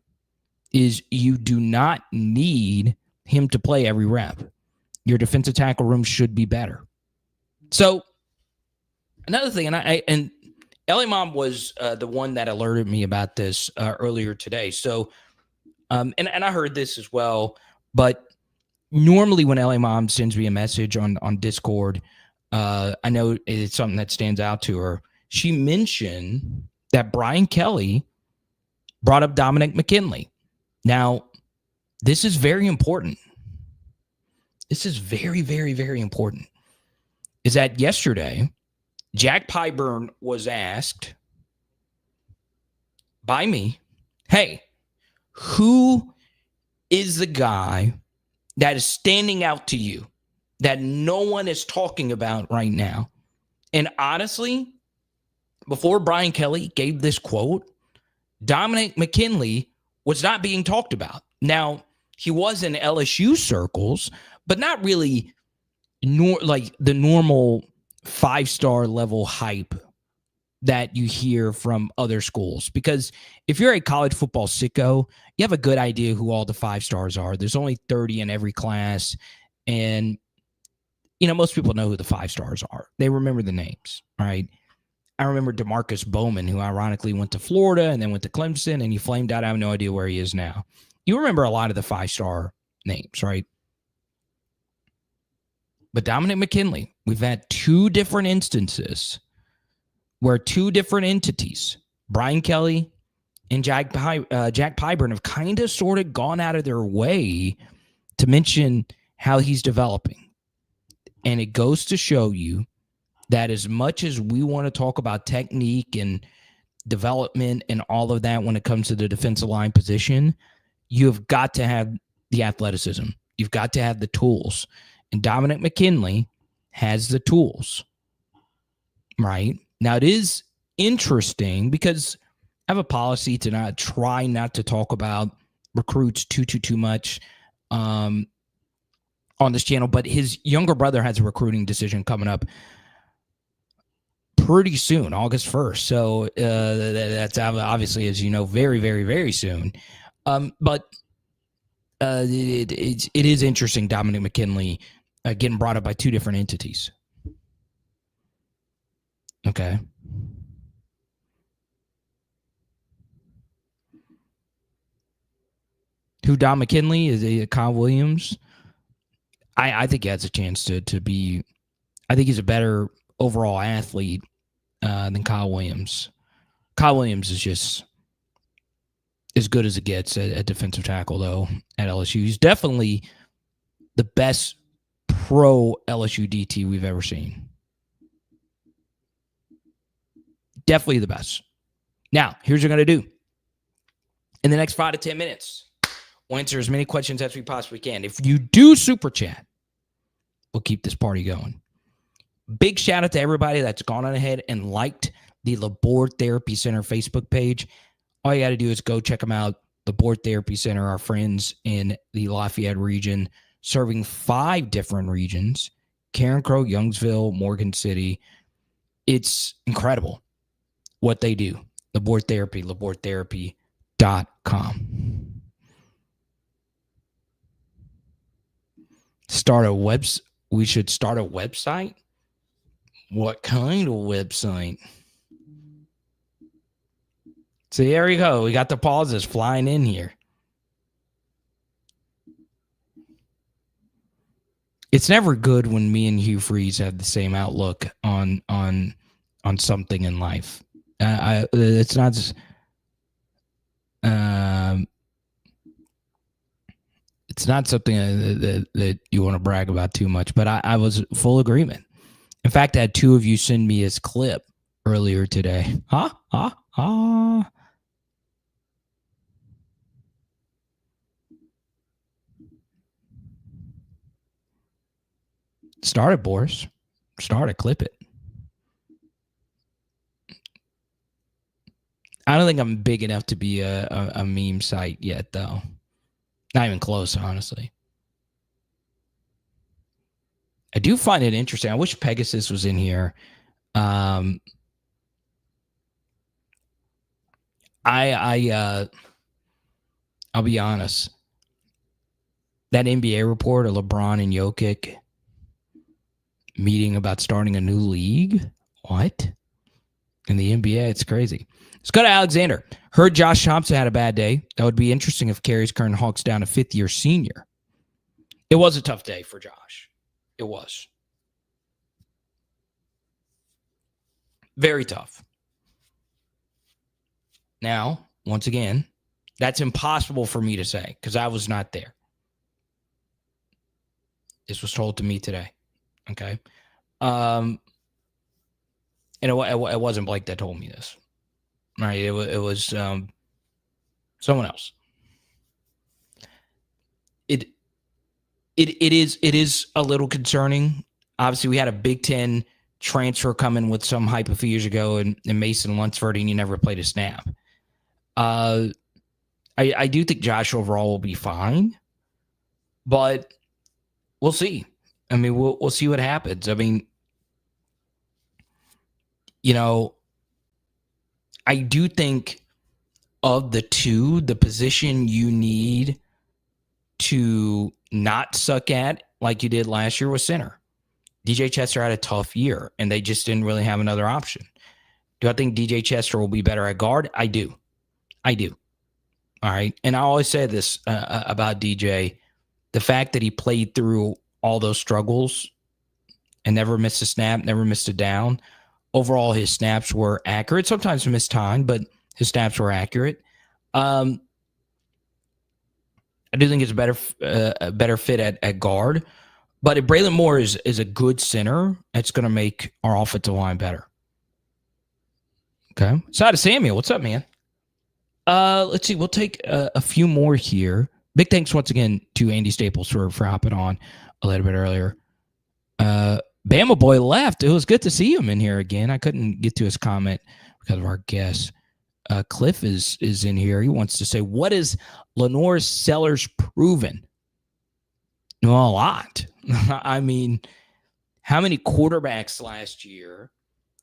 is you do not need him to play every rep. Your defensive tackle room should be better. So another thing, and LA Mom was the one that alerted me about this earlier today. So, and I heard this as well, but normally when LA Mom sends me a message on Discord, I know it's something that stands out to her. She mentioned that Brian Kelly brought up Dominic McKinley. Now, this is very important. This is very, very, very important. Is that yesterday, Jack Pyburn was asked by me, hey, who is the guy that is standing out to you that no one is talking about right now? And honestly, before Brian Kelly gave this quote, Dominic McKinley was not being talked about. Now, he was in LSU circles, but not really like the normal 5-star level hype that you hear from other schools. Because if you're a college football sicko, you have a good idea who all the 5-stars are. There's only 30 in every class. And, most people know who the 5-stars are. They remember the names, right? I remember DeMarcus Bowman, who ironically went to Florida and then went to Clemson, and he flamed out. I have no idea where he is now. You remember a lot of the 5-star names, right? But Dominic McKinley, we've had two different instances where two different entities, Brian Kelly and Jack Pyburn, have kind of sort of gone out of their way to mention how he's developing. And it goes to show you that as much as we want to talk about technique and development and all of that when it comes to the defensive line position, you've got to have the athleticism. You've got to have the tools. And Dominic McKinley has the tools, right? Now, it is interesting because I have a policy to not to talk about recruits too much on this channel, but his younger brother has a recruiting decision coming up pretty soon, August 1st. So that's obviously, as you know, very, very, very soon. But it is interesting, Dominic McKinley getting brought up by two different entities. Okay. Who Dom McKinley is? A Kyle Williams. I think he has a chance to be. I think he's a better overall athlete than Kyle Williams. Kyle Williams is just as good as it gets at defensive tackle, though, at LSU. He's definitely the best pro LSU DT we've ever seen. Definitely the best. Now, here's what we're going to do. In the next 5 to 10 minutes, we'll answer as many questions as we possibly can. If you do super chat, we'll keep this party going. Big shout out to everybody that's gone on ahead and liked the Labor Therapy Center Facebook page. All you got to do is go check them out. Labor Therapy Center, our friends in the Lafayette region, serving 5 different regions: Karen Crow, Youngsville, Morgan City. It's incredible what they do. Labor Therapy, labortherapy.com. We should start a website? What kind of website? So there you go. We got the pauses flying in here. It's never good when me and Hugh Freeze have the same outlook on something in life. It's not just, it's not something that you want to brag about too much, but I was full agreement. In fact, I had 2 of you send me his clip earlier today. Start it, Boris. Start it. Clip it. I don't think I'm big enough to be a meme site yet, though. Not even close, honestly. I do find it interesting. I wish Pegasus was in here. I'll be honest. That NBA report of LeBron and Jokic meeting about starting a new league? What? In the NBA, it's crazy. Let's go to Alexander. Heard Josh Thompson had a bad day. That would be interesting if carries current Hawks down a 5th-year senior. It was a tough day for Josh. It was. Very tough. Now, once again, that's impossible for me to say because I was not there. This was told to me today. Okay. And it wasn't Blake that told me this. Right. It was someone else. It is a little concerning. Obviously, we had a Big Ten transfer coming with some hype a few years ago and Mason Lunsford, and he never played a snap. I do think Josh overall will be fine, but we'll see. I mean, we'll see what happens. I mean, I do think of the 2, the position you need to not suck at like you did last year was center. DJ Chester had a tough year, and they just didn't really have another option. Do I think DJ Chester will be better at guard? I do. All right. And I always say this about DJ. The fact that he played through all those struggles and never missed a snap, never missed a down. Overall, his snaps were accurate. Sometimes he missed time, but his snaps were accurate. I do think it's a better fit at guard. But if Braylon Moore is a good center, it's going to make our offensive line better. Okay. Side of Samuel, what's up, man? Let's see. We'll take a few more here. Big thanks once again to Andy Staples for hopping on a little bit earlier. Bama Boy left. It was good to see him in here again. I couldn't get to his comment because of our guest. Cliff is in here. He wants to say, what is Lenore Sellers proven? Well, a lot. I mean, how many quarterbacks last year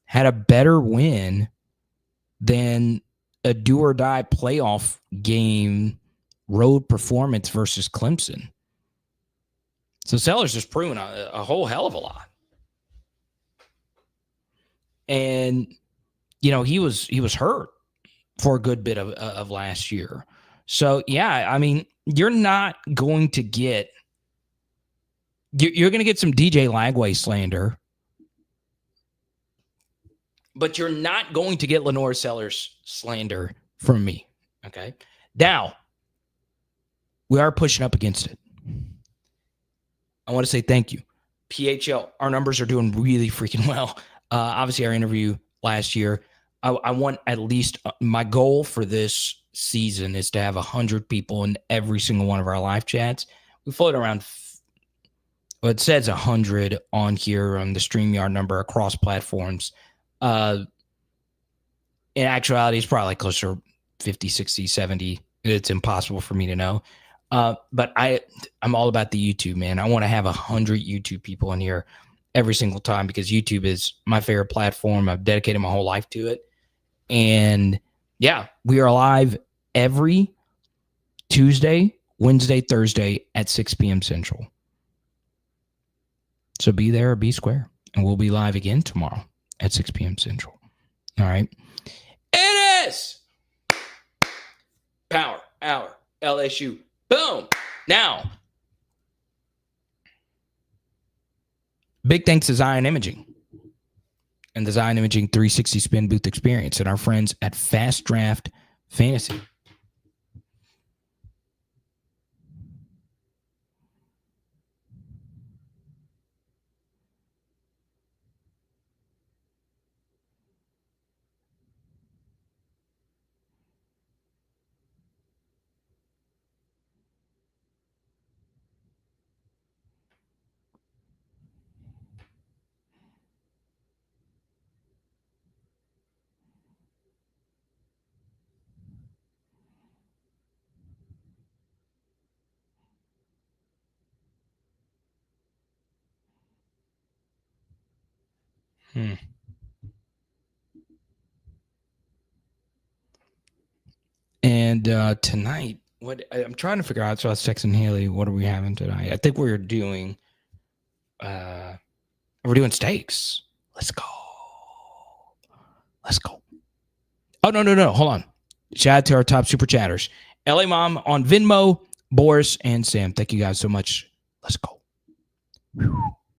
had a better win than a do-or-die playoff game road performance versus Clemson? So Sellers has proven a whole hell of a lot. And, he was hurt for a good bit of last year. So, yeah, I mean, you're not going to get you're going to get some DJ Lagway slander, but you're not going to get Lenore Sellers slander from me. Okay. Now, we are pushing up against it. I want to say thank you PHL, our numbers are doing really freaking well. Obviously, our interview last year, I want at least my goal for this season is to have 100 people in every single one of our live chats. We float around, well, it says 100 on here on the StreamYard number across platforms. In actuality, it's probably closer to 50, 60, 70. It's impossible for me to know. But I'm all about the YouTube, man. I want to have 100 YouTube people in here every single time because YouTube is my favorite platform. I've dedicated my whole life to it. And yeah, we are live every Tuesday, Wednesday, Thursday at 6 p.m. Central. So be there or be square. And we'll be live again tomorrow at 6 p.m. Central. All right. It is Power Hour LSU. Boom. Now, big thanks to Zion Imaging and the Zion Imaging 360 Spin Booth Experience and our friends at Fast Draft Fantasy. And tonight, what I'm trying to figure out, so I was texting Haley, what are we having tonight? I think we're doing steaks. Let's go. Oh, no. Hold on. Shout out to our top super chatters. LA Mom on Venmo, Boris, and Sam. Thank you guys so much. Let's go. Whew.